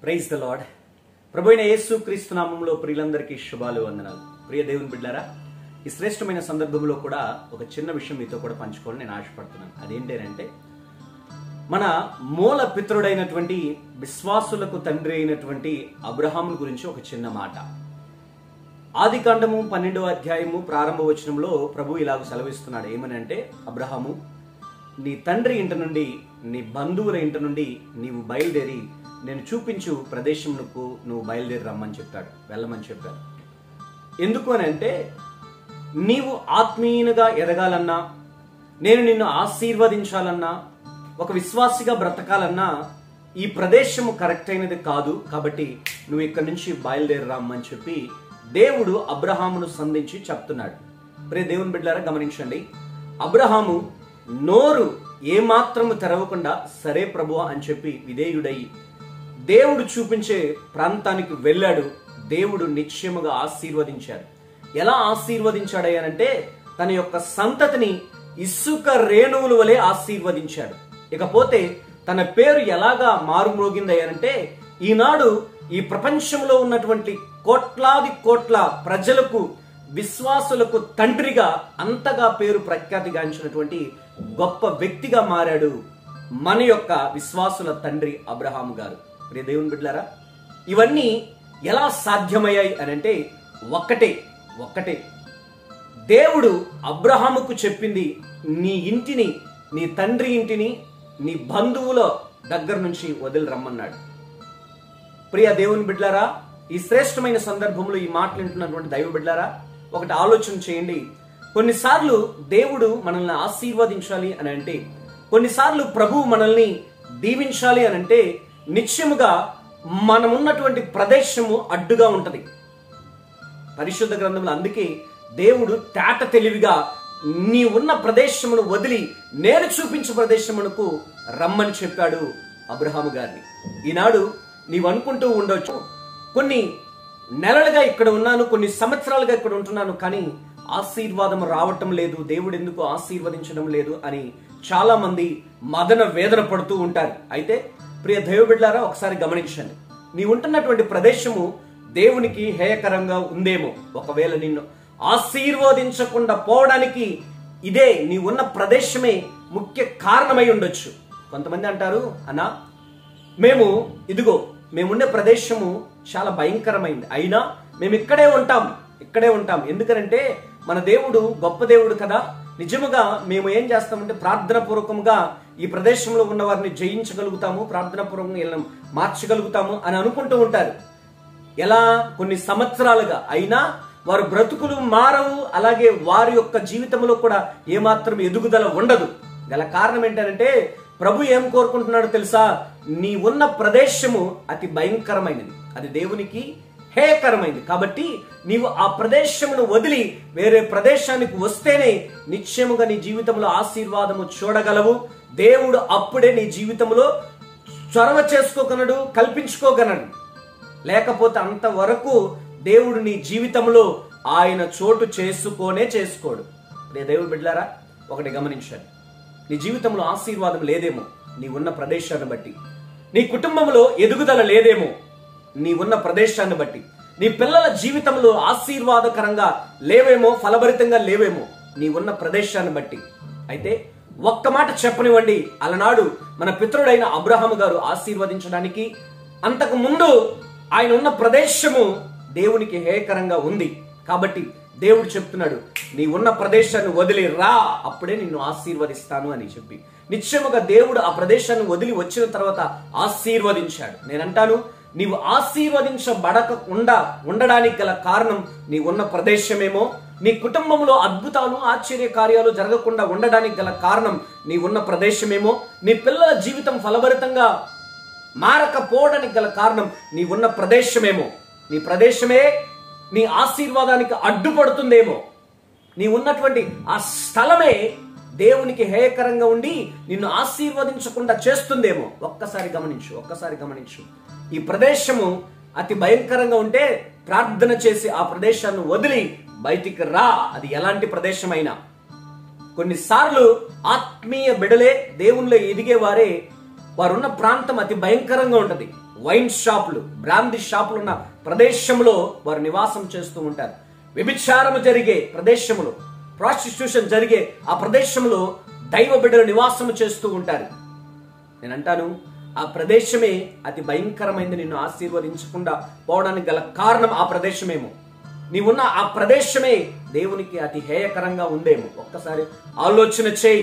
Praise the lord. ప్రభువైన యేసు క్రీస్తు నామములో ప్రియులందరికీ శుభాలు, వందనాలు. ప్రియ దేవుని బిడ్డలారా, ఈ శ్రేష్టమైన సందర్భంలో కూడా ఒక చిన్న విషయం మీతో కూడా పంచుకోవాలని నేను ఆశపడుతున్నాను. అదేంటంటే, మన మూల పితరుడైనటువంటి విశ్వాసులకు తండ్రి అయినటువంటి అబ్రహాము గురించి ఒక చిన్న మాట. ఆదికాండము 12వ అధ్యాయము ప్రారంభ వచనంలో ప్రభు ఇలాగ సెలవిస్తున్నాడు. ఏమనంటే, అబ్రహాము, నీ తండ్రి ఇంటి నుండి, నీ బంధువుల ఇంటి నుండి నీవు బయలుదేరి నేను చూపించు ప్రదేశంకు నువ్వు బయలుదేరి రమ్మని చెప్పాడు, వెళ్ళమని చెప్పాడు. ఎందుకు అని అంటే, నీవు ఆత్మీయునిగా ఎదగాలన్నా, నేను నిన్ను ఆశీర్వదించాలన్నా, ఒక విశ్వాసిగా బ్రతకాలన్నా ఈ ప్రదేశము కరెక్ట్ అయినది కాదు. కాబట్టి నువ్వు ఇక్కడి నుంచి బయలుదేరి రమ్మని చెప్పి దేవుడు అబ్రహామును సంధించి చెప్తున్నాడు. ప్రియ దేవుని బిడ్డలారా, గమనించండి. అబ్రహాము నోరు ఏమాత్రము తెరవకుండా సరే ప్రభువా అని చెప్పి విధేయుడై దేవుడు చూపించే ప్రాంతానికి వెళ్ళాడు. దేవుడు నిశ్చయముగా ఆశీర్వదించాడు. ఎలా ఆశీర్వదించాడయ్యానంటే, తన యొక్క సంతతిని ఇసుక రేణువుల వలె ఆశీర్వదించాడు. ఇకపోతే తన పేరు ఎలాగా మారుమ్రోగిందయ్యానంటే, ఈనాడు ఈ ప్రపంచంలో ఉన్నటువంటి కోట్లాది కోట్ల ప్రజలకు, విశ్వాసులకు తండ్రిగా అంతగా పేరు ప్రఖ్యాతిగాంచినటువంటి గొప్ప వ్యక్తిగా మారాడు మన యొక్క విశ్వాసుల తండ్రి అబ్రహాము గారు. ప్రియ దేవుని బిడ్డలారా, ఇవన్నీ ఎలా సాధ్యమయ్యాయి అని అంటే, ఒక్కటే దేవుడు అబ్రహాముకు చెప్పింది, నీ ఇంటిని, నీ తండ్రి ఇంటిని, నీ బంధువుల దగ్గర నుంచి వదిలి రమ్మన్నాడు. ప్రియ దేవుని బిడ్డలారా, ఈ శ్రేష్టమైన సందర్భంలో ఈ మాటలు వింటున్నటువంటి దైవ బిడ్డలారా, ఒకటి ఆలోచన చేయండి. కొన్నిసార్లు దేవుడు మనల్ని ఆశీర్వదించాలి అని అంటే, కొన్నిసార్లు ప్రభువు మనల్ని దీవించాలి అని అంటే, నిశ్చయముగా మనమున్నటువంటి ప్రదేశము అడ్డుగా ఉంటది. పరిశుద్ధ గ్రంథంలో అందుకే దేవుడు తేట తెలివిగా నీ ఉన్న ప్రదేశమును వదిలి నేను చూపించే ప్రదేశమునకు రమ్మని చెప్పాడు అబ్రహాము గారిని. ఈనాడు నీవు అనుకుంటూ ఉండొచ్చు, కొన్ని నెలలుగా ఇక్కడ ఉన్నాను, కొన్ని సంవత్సరాలుగా ఇక్కడ ఉంటున్నాను, కానీ ఆశీర్వాదం రావటం లేదు, దేవుడు ఎందుకు ఆశీర్వదించడం లేదు అని చాలా మంది మదన వేదన పడుతూ ఉంటారు. అయితే ప్రియ దైవ బిడ్డలారా, ఒకసారి గమనించండి. నీ ఉంటున్నటువంటి ప్రదేశము దేవునికి హేయకరంగా ఉందేమో. ఒకవేళ నిన్ను ఆశీర్వదించకుండా పోవడానికి ఇదే నీ ఉన్న ప్రదేశమే ముఖ్య కారణమై ఉండొచ్చు. కొంతమంది అంటారు, అన్నా మేముండే ప్రదేశము చాలా భయంకరమైంది, అయినా మేము ఇక్కడే ఉంటాం. ఎందుకంటే మన దేవుడు గొప్ప దేవుడు కదా. నిజముగా మేము ఏం చేస్తామంటే, ప్రార్థన పూర్వకంగా ఈ ప్రదేశంలో ఉన్న వారిని జయించగలుగుతాము, ప్రార్థన పూర్వకంగా మార్చగలుగుతాము అని అనుకుంటూ ఉంటారు. ఎలా? కొన్ని సంవత్సరాలుగా అయినా వారి బ్రతుకులు మారవు, అలాగే వారి యొక్క జీవితంలో కూడా ఏమాత్రం ఎదుగుదల ఉండదు. గల కారణం ఏంటంటే, ప్రభు ఏం కోరుకుంటున్నాడో తెలుసా? నీ ఉన్న ప్రదేశము అతి భయంకరమైనది, అది దేవునికి హేయకరమైంది. కాబట్టి నీవు ఆ ప్రదేశమును వదిలి వేరే ప్రదేశానికి వస్తేనే నిశ్చయముగా నీ జీవితంలో ఆశీర్వాదము చూడగలవు. దేవుడు అప్పుడే నీ జీవితంలో చొరవ చేసుకోగలడు, కల్పించుకోగలడు. లేకపోతే అంతవరకు దేవుడు నీ జీవితంలో ఆయన చోటు చేసుకోడు. దేవుడు బిడ్డలారా, ఒకటి గమనించండి. నీ జీవితంలో ఆశీర్వాదం లేదేమో నీ ఉన్న ప్రదేశాన్ని బట్టి, నీ కుటుంబంలో ఎదుగుదల లేదేమో నీ ఉన్న ప్రదేశాన్ని బట్టి, నీ పిల్లల జీవితంలో ఆశీర్వాదకరంగా లేవేమో, ఫలభరితంగా లేవేమో నీ ఉన్న ప్రదేశాన్ని బట్టి. అయితే ఒక్క మాట చెప్పనివ్వండి, అలనాడు మన పితరుడైన అబ్రహాము గారు ఆశీర్వదించడానికి అంతకు ముందు ఆయన ఉన్న ప్రదేశము దేవునికి హేయకరంగా ఉంది. కాబట్టి దేవుడు చెప్తున్నాడు, నీ ఉన్న ప్రదేశాన్ని వదిలి రా, అప్పుడే నిన్ను ఆశీర్వదిస్తాను అని చెప్పి నిశ్చయముగా దేవుడు ఆ ప్రదేశాన్ని వదిలి వచ్చిన తర్వాత ఆశీర్వదించాడు. నేనంటాను, నీవు ఆశీర్వదించబడకుండా ఉండడానికి గల కారణం నీ ఉన్న ప్రదేశమేమో. నీ కుటుంబంలో అద్భుతాలు, ఆశ్చర్య కార్యాలు జరగకుండా ఉండడానికి గల కారణం నీ ఉన్న ప్రదేశమేమో. నీ పిల్లల జీవితం ఫలభరితంగా మారకపోవడానికి గల కారణం నీ ఉన్న ప్రదేశమేమో. నీ ప్రదేశమే నీ ఆశీర్వాదానికి అడ్డుపడుతుందేమో. నీ ఉన్నటువంటి ఆ స్థలమే దేవునికి హేయకరంగా ఉండి నిన్ను ఆశీర్వదించకుండా చేస్తుందేమో. ఒక్కసారి గమనించు. ఈ ప్రదేశము అతి భయంకరంగా ఉంటే ప్రార్థన చేసి ఆ ప్రదేశాన్ని వదిలి బయటికి రా. అది ఎలాంటి ప్రదేశమైనా. కొన్నిసార్లు ఆత్మీయ బిడలే, దేవునిలో ఎదిగే వారే, వారున్న ప్రాంతం అతి భయంకరంగా ఉంటది. వైన్ షాపులు, బ్రాందీ షాపులు ఉన్న ప్రదేశంలో వారు నివాసం చేస్తూ ఉంటారు. వ్యభిచారము జరిగే ప్రదేశములో, ప్రాస్టిట్యూషన్ జరిగే ఆ ప్రదేశంలో దైవ బిడ్డలు నివాసము చేస్తూ ఉంటారు. నేను అంటాను, ఆ ప్రదేశమే అతి భయంకరమైంది. నిన్ను ఆశీర్వదించకుండా పోవడానికి గల కారణం ఆ ప్రదేశమేమో. నీవున్న ఆ ప్రదేశమే దేవునికి అతి హేయకరంగా ఉందేమో. ఒక్కసారి ఆలోచన చేయి.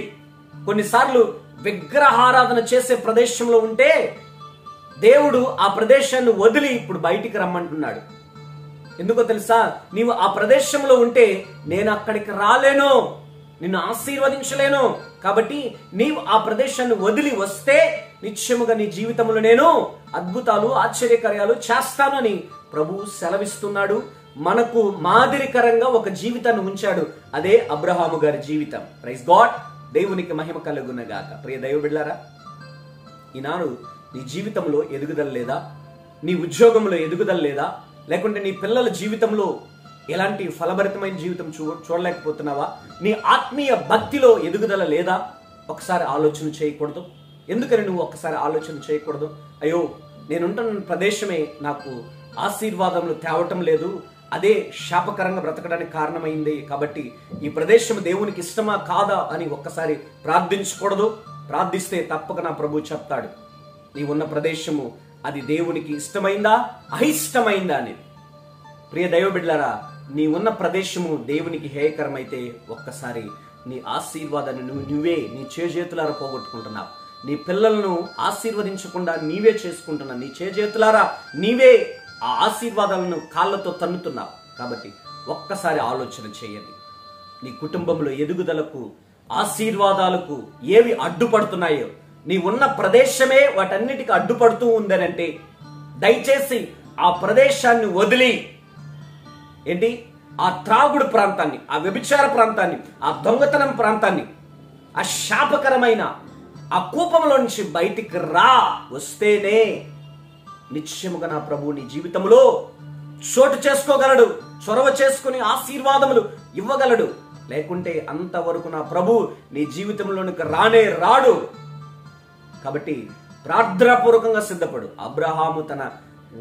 కొన్నిసార్లు విగ్రహారాధన చేసే ప్రదేశంలో ఉంటే దేవుడు ఆ ప్రదేశాన్ని వదిలి ఇప్పుడు బయటికి రమ్మంటున్నాడు. ఎందుకో తెలుసా? నీవు ఆ ప్రదేశంలో ఉంటే నేను అక్కడికి రాలేను, నిన్ను ఆశీర్వదించలేను. కాబట్టి నీవు ఆ ప్రదేశాన్ని వదిలి వస్తే నిశ్చయముగా నీ జీవితంలో నేను అద్భుతాలు, ఆశ్చర్యకార్యాలు చేస్తానని ప్రభు సెలవిస్తున్నాడు. మనకు మాదిరికరంగా ఒక జీవితాన్ని ఉంచాడు. అదే అబ్రహాము గారి జీవితం. Praise God. దేవునికి మహిమ కలుగునగాక. ప్రియ దైవ బిడ్డలారా, ఈనాడు నీ జీవితంలో ఎదుగుదల లేదా? నీ ఉద్యోగంలో ఎదుగుదల లేదా? లేకుంటే నీ పిల్లల జీవితంలో ఎలాంటి ఫలభరితమైన జీవితం చూడలేకపోతున్నావా? నీ ఆత్మీయ భక్తిలో ఎదుగుదల లేదా? ఒకసారి ఆలోచన చేయకూడదు? ఎందుకని నువ్వు ఒక్కసారి ఆలోచన చేయకూడదు? అయ్యో, నేనుంటున్న ప్రదేశమే నాకు ఆశీర్వాదములు తేవటం లేదు, అదే శాపకరంగా బ్రతకడానికి కారణమైంది. కాబట్టి ఈ ప్రదేశం దేవునికి ఇష్టమా కాదా అని ఒక్కసారి ప్రార్థించకూడదు? ప్రార్థిస్తే తప్పక నా ప్రభు చెప్తాడు, నీవున్న ప్రదేశము అది దేవునికి ఇష్టమైందా అయిష్టమైందా అని. ప్రియ దైవ బిడ్డలారా, నీ ఉన్న ప్రదేశము దేవునికి హేయకరమైతే ఒక్కసారి నీ ఆశీర్వాదాన్ని నువ్వే నీ చేతులారా పోగొట్టుకుంటున్నావు. నీ పిల్లలను ఆశీర్వదించకుండా నీవే చేసుకుంటున్నావు. నీ చేతులారా నీవే ఆ ఆశీర్వాదాలను కాళ్ళతో తన్నుతున్నావు. కాబట్టి ఒక్కసారి ఆలోచన చేయండి. నీ కుటుంబంలో ఎదుగుదలకు, ఆశీర్వాదాలకు ఏవి అడ్డుపడుతున్నాయో, నీ ఉన్న ప్రదేశమే వాటన్నిటికీ అడ్డుపడుతూ ఉందనంటే దయచేసి ఆ ప్రదేశాన్ని వదిలి ఏంటి ఆ త్రాగుడు ప్రాంతాన్ని, ఆ వ్యభిచార ప్రాంతాన్ని, ఆ దొంగతనం ప్రాంతాన్ని, ఆ శాపకరమైన ఆ కూపంలో నుంచి బయటికి రా. వస్తేనే నిశ్చయముగా నా ప్రభు నీ జీవితంలో చోటు చేసుకోగలడు, చొరవ చేసుకుని ఆశీర్వాదములు ఇవ్వగలడు. లేకుంటే అంతవరకు నా ప్రభు నీ జీవితంలోనికి రానే రాడు. కాబట్టి ప్రార్థనాపూర్వకంగా సిద్ధపడు. అబ్రహాము తన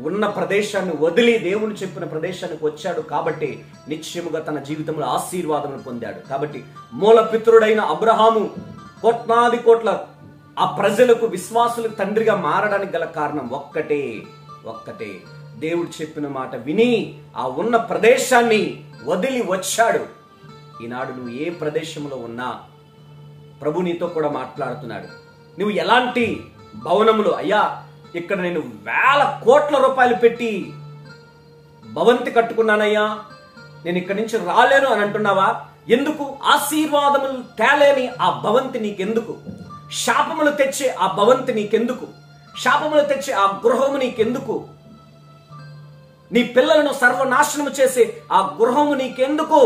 ఉన్న ప్రదేశాన్ని వదిలి దేవుని చెప్పిన ప్రదేశానికి వచ్చాడు కాబట్టి నిశ్చయముగా తన జీవితంలో ఆశీర్వాదములు పొందాడు. కాబట్టి మూల పితరుడైన అబ్రహాము కోట్లాది కోట్ల ఆ ప్రజలకు, విశ్వాసులకు తండ్రిగా మారడానికి గల కారణం ఒక్కటే దేవుడు చెప్పిన మాట విని ఆ ఉన్న ప్రదేశాన్ని వదిలి వచ్చాడు. ఈనాడు నువ్వు ఏ ప్రదేశంలో ఉన్నా ప్రభు నీతో కూడా మాట్లాడుతున్నాడు. నువ్వు ఎలాంటి భవనములు, అయ్యా ఇక్కడ నేను 1000 కోట్ల రూపాయలు పెట్టి భవంతి కట్టుకున్నానయ్యా, నేను ఇక్కడి నుంచి రాలేను అని అంటున్నావా? ఎందుకు? ఆశీర్వాదములు తేలేని ఆ భవంతి నీకెందుకు? శాపములు తెచ్చే ఆ భవంతి నీకెందుకు? శాపములు తెచ్చే ఆ గృహము నీకెందుకు? నీ పిల్లలను సర్వనాశనము చేసే ఆ గృహము నీకెందుకు?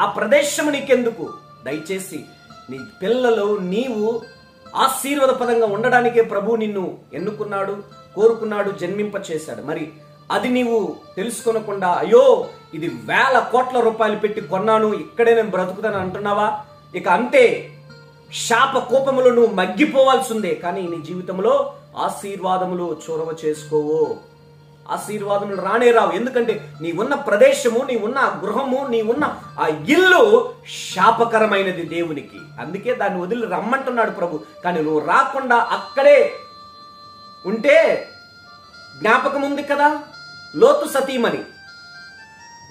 ఆ ప్రదేశము నీకెందుకు? దయచేసి నీ పిల్లలు, నీవు ఆశీర్వాదపదంగా ఉండడానికే ప్రభు నిన్ను ఎన్నుకున్నాడు, కోరుకున్నాడు, జన్మింప చేశాడు. మరి అది నీవు తెలుసుకొనకుండా అయ్యో ఇది 1000 కోట్ల రూపాయలు పెట్టి కొన్నాను, ఇక్కడే నేను బ్రతుకుతాను అంటున్నావా? ఇక అంతే, శాప కోపములో నువ్వు మగ్గిపోవాల్సిందే. కానీ నీ జీవితంలో ఆశీర్వాదములు చొరవ చేసుకోవు, ఆశీర్వాదములు రానే రావు. ఎందుకంటే నీ ఉన్న ప్రదేశము, నీ ఉన్న గృహము, నీ ఉన్న ఆ ఇల్లు శాపకరమైనది దేవునికి. అందుకే దాన్ని వదిలి రమ్మంటున్నాడు ప్రభు. కానీ నువ్వు రాకుండా అక్కడే ఉంటే, జ్ఞాపకం ఉంది కదా లోతు సతీమణి,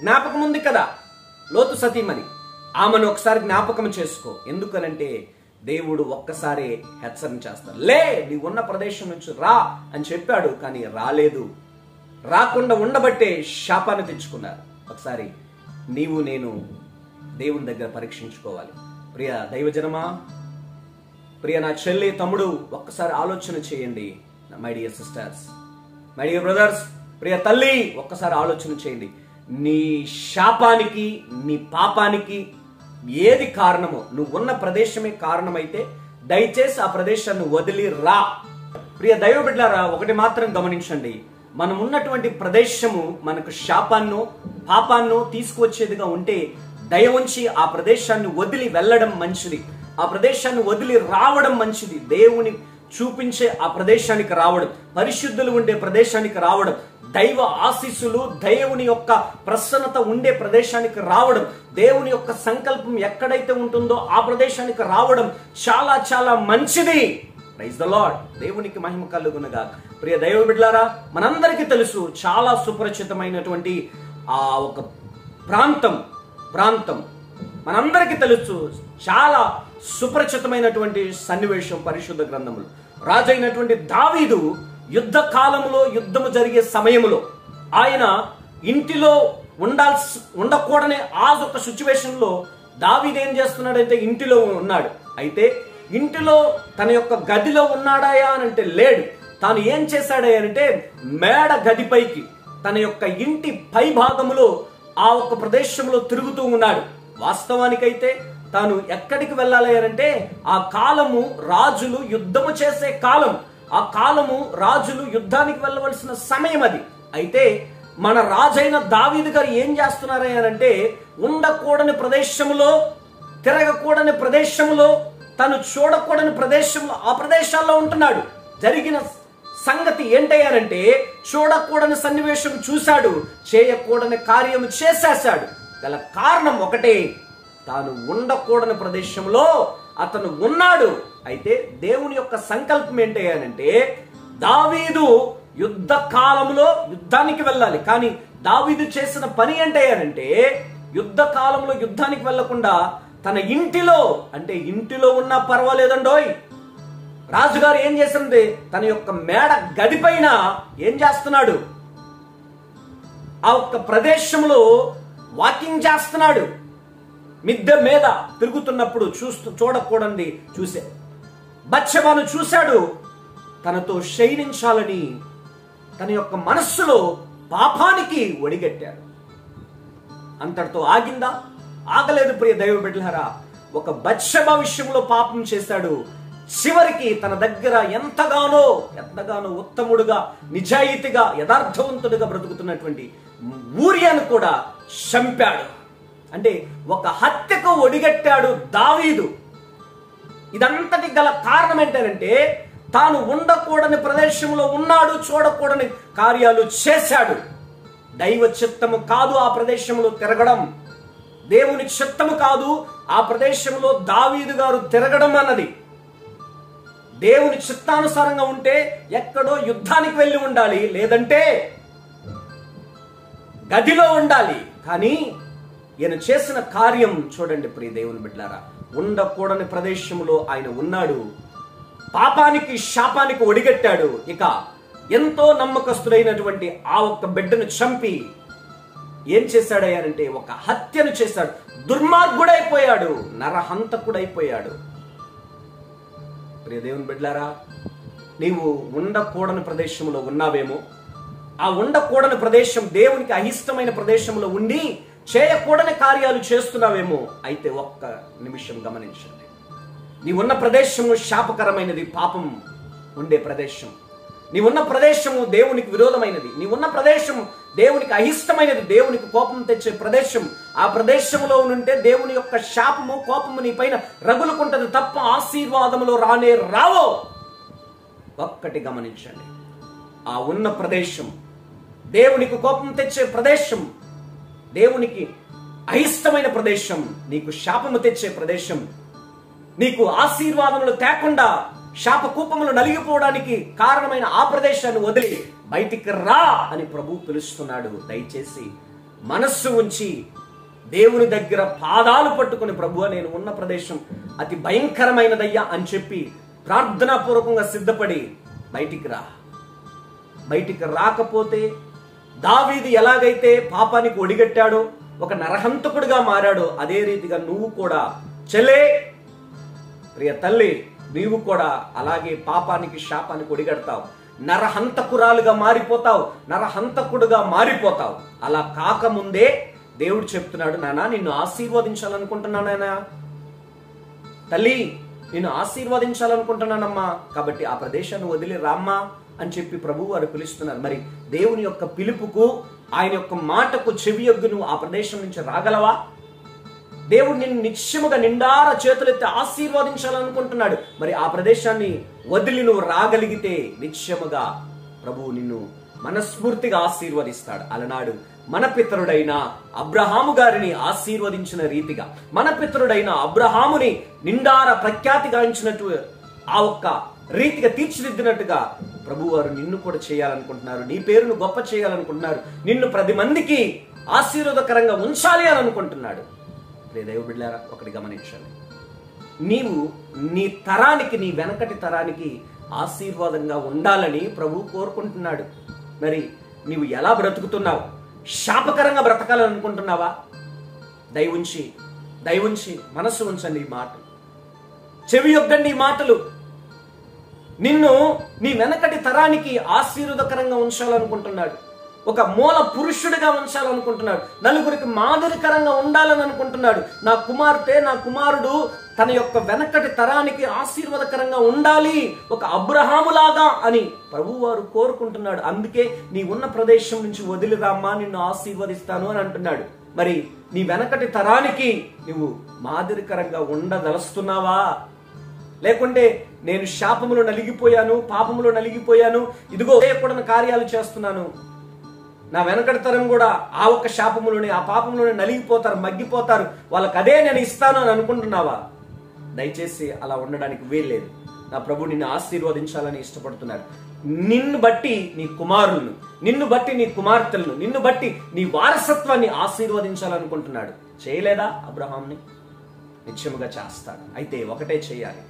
జ్ఞాపకం ఉంది కదా లోతు సతీమణి, ఆమెను ఒకసారి జ్ఞాపకం చేసుకో. ఎందుకనంటే దేవుడు ఒక్కసారి హెచ్చరిక చేస్తాడు. లే, నీ ఉన్న ప్రదేశం నుంచి రా అని చెప్పాడు, కానీ రాలేదు. రాకుండా ఉండబట్టే శాపాన్ని తెచ్చుకున్నారు. ఒకసారి నీవు నేను దేవుని దగ్గర పరీక్షించుకోవాలి. ప్రియ దైవజనమా, ప్రియ నా చెల్లి, తమ్ముడు, ఒక్కసారి ఆలోచన చేయండి. My dear sisters, my dear brothers, ప్రియ తల్లి, ఒక్కసారి ఆలోచన చేయండి. నీ శాపానికి, నీ పాపానికి ఏది కారణమో, నువ్వు ఉన్న ప్రదేశమే కారణమైతే దయచేసి ఆ ప్రదేశాన్ని వదిలి రా. ప్రియ దైవ బిడ్డలారా, ఒకటి మాత్రం గమనించండి, మనం ఉన్నటువంటి ప్రదేశము మనకు శాపాన్నో పాపాన్నో తీసుకువచ్చేదిగా ఉంటే దయ ఉంచి ఆ ప్రదేశాన్ని వదిలి వెళ్ళడం మంచిది, ఆ ప్రదేశాన్ని వదిలి రావడం మంచిది. దేవుని చూపించే ఆ ప్రదేశానికి రావడం, పరిశుద్ధులు ఉండే ప్రదేశానికి రావడం, దైవ ఆశీస్సులు, దేవుని యొక్క ప్రసన్నత ఉండే ప్రదేశానికి రావడం, దేవుని యొక్క సంకల్పం ఎక్కడైతే ఉంటుందో ఆ ప్రదేశానికి రావడం చాలా చాలా మంచిది. Praise the Lord. దేవునికి మహిమ కలుగునుగా. ప్రియ దైవ బిడ్డలారా, మనందరికీ తెలుసు చాలా సుపరిచితమైనటువంటి ఆ ఒక ప్రాంతం మనందరికీ తెలుసు, చాలా సుపరిచితమైనటువంటి సన్నివేశం పరిశుద్ధ గ్రంథములు. రాజైనటువంటి దావీదు యుద్ధ కాలంలో, యుద్ధము జరిగే సమయంలో ఆయన ఇంటిలో ఉండకూడనే ఆ ఒక సిచ్యువేషన్ లో దావీదు ఏం చేస్తున్నాడంటే ఇంటిలో ఉన్నాడు. అయితే ఇంటిలో తన యొక్క గదిలో ఉన్నాడాయా అని అంటే లేడు. తాను ఏం చేశాడయ్యా అంటే మేడ గదిపైకి తన యొక్క ఇంటి పై భాగంలో ఆ ఒక ప్రదేశంలో తిరుగుతూ ఉన్నాడు. వాస్తవానికైతే తాను ఎక్కడికి వెళ్ళాలి అంటే ఆ కాలము రాజులు యుద్ధము చేసే కాలం, ఆ కాలము రాజులు యుద్ధానికి వెళ్ళవలసిన సమయం అది. అయితే మన రాజైన దావీదు గారు ఏం చేస్తున్నారంటే ఉండకూడని ప్రదేశంలో, తిరగకూడని ప్రదేశంలో, తను చూడకూడని ప్రదేశంలో, ఆ ప్రదేశాల్లో ఉంటున్నాడు. జరిగిన సంగతి ఏంటయ్యానంటే చూడకూడని సన్నివేశం చూశాడు, చేయకూడని కార్యం చేసేశాడు. గల కారణం ఒకటే, తాను ఉండకూడని ప్రదేశంలో అతను ఉన్నాడు. అయితే దేవుని యొక్క సంకల్పం ఏంటంటే దావీదు యుద్ధ కాలంలో యుద్ధానికి వెళ్ళాలి. కానీ దావీదు చేసిన పని ఏంటంటే యుద్ధ కాలంలో యుద్ధానికి వెళ్లకుండా తన ఇంటిలో, అంటే ఇంటిలో ఉన్నా పర్వాలేదండోయ్, రాజుగారు ఏం చేసింది, తన యొక్క మేడ గది పైన ఏం చేస్తున్నాడు, ఆ ఒక్క ప్రదేశంలో వాకింగ్ చేస్తున్నాడు. మిద్దె మీద తిరుగుతున్నప్పుడు చూడకూడని చూసే బత్షెబను చూశాడు. తనతో శయనించాలని తన యొక్క మనస్సులో పాపానికి ఒడిగట్టాడు. అంతటితో ఆగిందా? ఆగలేదు. ప్రియ దైవ బిడ్డలారా, ఒక బత్షెబ విషయంలో పాపం చేశాడు. చివరికి తన దగ్గర ఎంతగానో ఉత్తముడుగా, నిజాయితీగా, యథార్థవంతుడిగా బ్రతుకుతున్నటువంటి ఊరియాను కూడా చంపాడు. అంటే ఒక హత్యకు ఒడిగట్టాడు దావీదు. ఇదంతటి గల కారణం ఏంటంటే తాను ఉండకూడని ప్రదేశంలో ఉన్నాడు, చూడకూడని కార్యాలు చేశాడు. దైవ చిత్తము కాదు ఆ ప్రదేశంలో తిరగడం, దేవుని చిత్తము కాదు ఆ ప్రదేశంలో దావీదు గారు తిరగడం అన్నది. దేవుని చిత్తానుసారంగా ఉంటే ఎక్కడో యుద్ధానికి వెళ్ళి ఉండాలి, లేదంటే గదిలో ఉండాలి. కానీ ఈయన చేసిన కార్యం చూడండి ప్రియ దేవుని బిడ్డలారా, ఉండకూడని ప్రదేశంలో ఆయన ఉన్నాడు, పాపానికి శాపానికి ఒడిగట్టాడు. ఇక ఎంతో నమ్మకస్తుడైనటువంటి ఆ ఒక్క బిడ్డను చంపి ఏం చేశాడయ్యానంటే ఒక హత్యను చేశాడు. దుర్మార్గుడైపోయాడు, నరహంతకుడైపోయాడు. ప్రియ దేవుని బిడ్డలారా, నీవు ఉండకూడని ప్రదేశంలో ఉన్నావేమో, ఆ ఉండకూడని ప్రదేశం దేవునికి అయిష్టమైన ప్రదేశంలో ఉండి చేయకూడని కార్యాలు చేస్తున్నావేమో. అయితే ఒక్క నిమిషం గమనించండి, నీవున్న ప్రదేశము శాపకరమైనది, పాపం ఉండే ప్రదేశం. నీవున్న ప్రదేశము దేవునికి విరోధమైనది, నీవున్న ప్రదేశము దేవునికి అయిష్టమైనది, దేవునికి కోపం తెచ్చే ప్రదేశం. ఆ ప్రదేశంలో ఉంటే దేవుని యొక్క శాపము, కోపము నీ పైన రగులుకుంటది తప్ప ఆశీర్వాదములో రానే రావో. ఒక్కటి గమనించండి, ఆ ఉన్న ప్రదేశం దేవునికి కోపం తెచ్చే ప్రదేశం, దేవునికి అయిష్టమైన ప్రదేశం, నీకు శాపము తెచ్చే ప్రదేశం, నీకు ఆశీర్వాదములు తేకుండా శాపకూపములు నలిగిపోవడానికి కారణమైన ఆ ప్రదేశాన్ని వదిలి బయటికి రా అని ప్రభు పిలుస్తున్నాడు. దయచేసి మనస్సు ఉంచి దేవుని దగ్గర పాదాలు పట్టుకుని, ప్రభువా నేను ఉన్న ప్రదేశం అతి భయంకరమైనదయ్యా అని చెప్పి ప్రార్థనాపూర్వకంగా సిద్ధపడి బయటికి రా. బయటికి రాకపోతే దావీదు ఎలాగైతే పాపానికి ఒడిగట్టాడో, ఒక నరహంతకుడిగా మారాడో, అదే రీతిగా నువ్వు కూడా చెల్లే, ప్రియ తల్లి, నీవు కూడా అలాగే పాపానికి శాపానికి ఒడిగడతావు, నరహంతకురాలుగా మారిపోతావు, నరహంతకుడుగా మారిపోతావు. అలా కాకముందే దేవుడు చెప్తున్నాడు, నానా నిన్ను ఆశీర్వదించాలనుకుంటున్నానా తల్లి, నిన్ను ఆశీర్వదించాలనుకుంటున్నానమ్మా, కాబట్టి ఆ ప్రదేశాన్ని వదిలి రామ్మా అని చెప్పి ప్రభువు వారు పిలుస్తున్నారు. మరి దేవుని యొక్క పిలుపుకు, ఆయన యొక్క మాటకు చెవియొగ్గు నువ్వు ఆ ప్రదేశం నుంచి రాగలవా? దేవుడు నిన్ను నిత్యముగా నిండార చేతులెత్తి ఆశీర్వదించాలనుకుంటున్నాడు. మరి ఆ ప్రదేశాన్ని వదిలి నువ్వు రాగలిగితే నిత్యముగా ప్రభువు నిన్ను మనస్ఫూర్తిగా ఆశీర్వదిస్తాడు. అలనాడు మన పితరుడైన అబ్రహాము గారిని ఆశీర్వదించిన రీతిగా, మన పితరుడైన అబ్రహాముని నిండార ప్రఖ్యాతి గాంచినట్టు ఆ ఒక్క రీతిగా తీర్చిదిద్దినట్టుగా ప్రభు వారు నిన్ను కూడా చేయాలనుకుంటున్నారు. నీ పేరును గొప్ప చేయాలనుకుంటున్నారు. నిన్ను 10 మందికి ఆశీర్వాదకరంగా ఉంచాలి అని అనుకుంటున్నాడు. దైవ బిడ్డలారా, ఒకటి గమనించాలి. నీవు నీ తరానికి, నీ వెనకటి తరానికి ఆశీర్వాదంగా ఉండాలని ప్రభు కోరుకుంటున్నాడు. మరి నీవు ఎలా బ్రతుకుతున్నావు? శాపకరంగా బ్రతకాలని అనుకుంటున్నావా? దయవుంచి మనసు ఉంచండి ఈ మాటలు, చెవి యొగ్గండి ఈ మాటలు. నిన్ను నీ వెనకటి తరానికి ఆశీర్వాదకరంగా ఉంచాలనుకుంటున్నాడు. ఒక మూల పురుషుడిగా ఉంచాలనుకుంటున్నాడు. నలుగురికి మాదిరికరంగా ఉండాలని అనుకుంటున్నాడు. నా కుమార్తె, నా కుమారుడు తన యొక్క వెనకటి తరానికి ఆశీర్వాదకరంగా ఉండాలి, ఒక అబ్రహాములాగా అని ప్రభువారు కోరుకుంటున్నాడు. అందుకే నీ ఉన్న ప్రదేశం నుంచి వదిలిరామ్మా, నిన్ను ఆశీర్వదిస్తాను అని అంటున్నాడు. మరి నీ వెనకటి తరానికి నువ్వు మాదిరికరంగా ఉండదలుస్తున్నావా? లేకుంటే నేను శాపములో నలిగిపోయాను, పాపములో నలిగిపోయాను, ఇదిగో చేయకూడని కార్యాలు చేస్తున్నాను, నా వెనకటి తరం కూడా ఆ ఒక్క శాపములోనే, ఆ పాపంలోనే నలిగిపోతారు, మగ్గిపోతారు, వాళ్ళకి అదే నేను ఇస్తాను అని అనుకుంటున్నావా? దయచేసి అలా ఉండడానికి వీల్లేదు. నా ప్రభు నిన్ను ఆశీర్వదించాలని ఇష్టపడుతున్నాడు. నిన్ను బట్టి నీ కుమారులను, నిన్ను బట్టి నీ కుమార్తెలను, నిన్ను బట్టి నీ వారసత్వాన్ని ఆశీర్వదించాలనుకుంటున్నాడు. చేయలేదా అబ్రహాంని? నిత్యముగా చేస్తాడు. అయితే ఒకటే చేయాలి,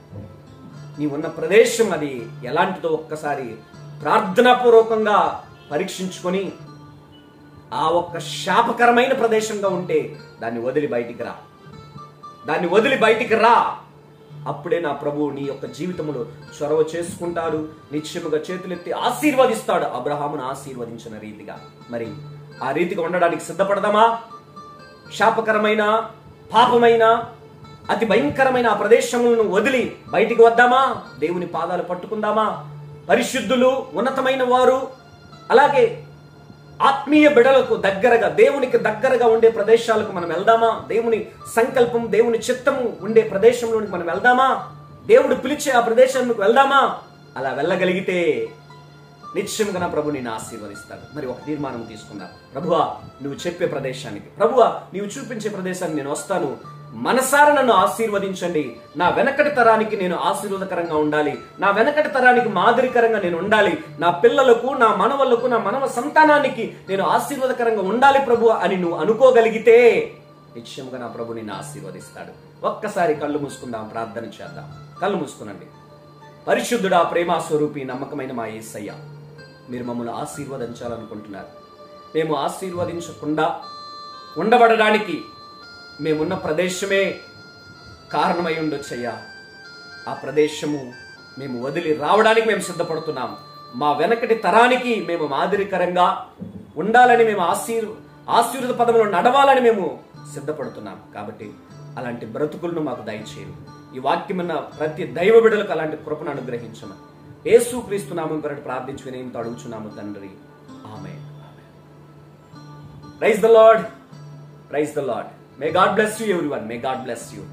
నీ ఉన్న ప్రదేశం అది ఎలాంటిదో ఒక్కసారి ప్రార్థనాపూర్వకంగా పరీక్షించుకొని, ఆ ఒక్క శాపకరమైన ప్రదేశంగా ఉంటే దాన్ని వదిలి బయటికి రా. అప్పుడే నా ప్రభు నీ యొక్క జీవితంలో చొరవ చేసుకుంటాడు, నిత్యముగా చేతులెత్తి ఆశీర్వదిస్తాడు, అబ్రహామును ఆశీర్వదించిన రీతిగా. మరి ఆ రీతిగా ఉండడానికి సిద్ధపడదామా? శాపకరమైన, పాపమైన, అతి భయంకరమైన ఆ ప్రదేశములను వదిలి బయటికి వద్దామా? దేవుని పాదాలు పట్టుకుందామా? పరిశుద్ధులు, ఉన్నతమైన వారు, అలాగే ఆత్మీయ బిడలకు దగ్గరగా, దేవునికి దగ్గరగా ఉండే ప్రదేశాలకు మనం వెళ్దామా? దేవుని సంకల్పం, దేవుని చిత్తము ఉండే ప్రదేశంలోనికి మనం వెళ్దామా? దేవుడు పిలిచే ఆ ప్రదేశానికి వెళ్దామా? అలా వెళ్ళగలిగితే నిశ్చయంగా నా ప్రభు నిన్ను ఆశీర్వదిస్తాడు. మరి ఒక తీర్మానం తీసుకున్నా, ప్రభువా నువ్వు చెప్పే ప్రదేశానికి, ప్రభువా నీవు చూపించే ప్రదేశానికి నేను వస్తాను, మనసారా నన్ను ఆశీర్వదించండి. నా వెనకటి తరానికి నేను ఆశీర్వాదకరంగా ఉండాలి, నా వెనకటి తరానికి మాదిరికరంగా నేను ఉండాలి, నా పిల్లలకు, నా మనవలకు, నా మనవ సంతానానికి నేను ఆశీర్వాదకరంగా ఉండాలి ప్రభు అని నువ్వు అనుకోగలిగితే నిశ్చయంగా నా ప్రభు నిన్ను ఆశీర్వదిస్తాడు. ఒక్కసారి కళ్ళు మూసుకుందాం, ప్రార్థన చేద్దాం. కళ్ళు మూసుకునండి. పరిశుద్ధుడా, ప్రేమ స్వరూపి, నమ్మకమైన మా యేసయ్య, మీరు మమ్మల్ని ఆశీర్వదించాలనుకుంటున్నారు. మేము ఆశీర్వదించకుండా ఉండబడడానికి మేమున్న ప్రదేశమే కారణమై ఉండొచ్చయ్యా. ఆ ప్రదేశము మేము వదిలి రావడానికి మేము సిద్ధపడుతున్నాం. మా వెనకటి తరానికి మేము మాదిరికరంగా ఉండాలని, మేము ఆశీర్వాద పదంలో నడవాలని మేము సిద్ధపడుతున్నాం. కాబట్టి అలాంటి బ్రతుకులను మాకు దయచేయండి. ఈ వాక్యమున్న ప్రతి దైవ బిడ్డలకు అలాంటి కృపను అనుగ్రహించమని యేసుక్రీస్తు నామం పేరిట ప్రార్థించి వినయంతో అడుగుచున్నాము తండ్రి, ఆమేన్. Praise the Lord. May God bless you everyone. May God bless you.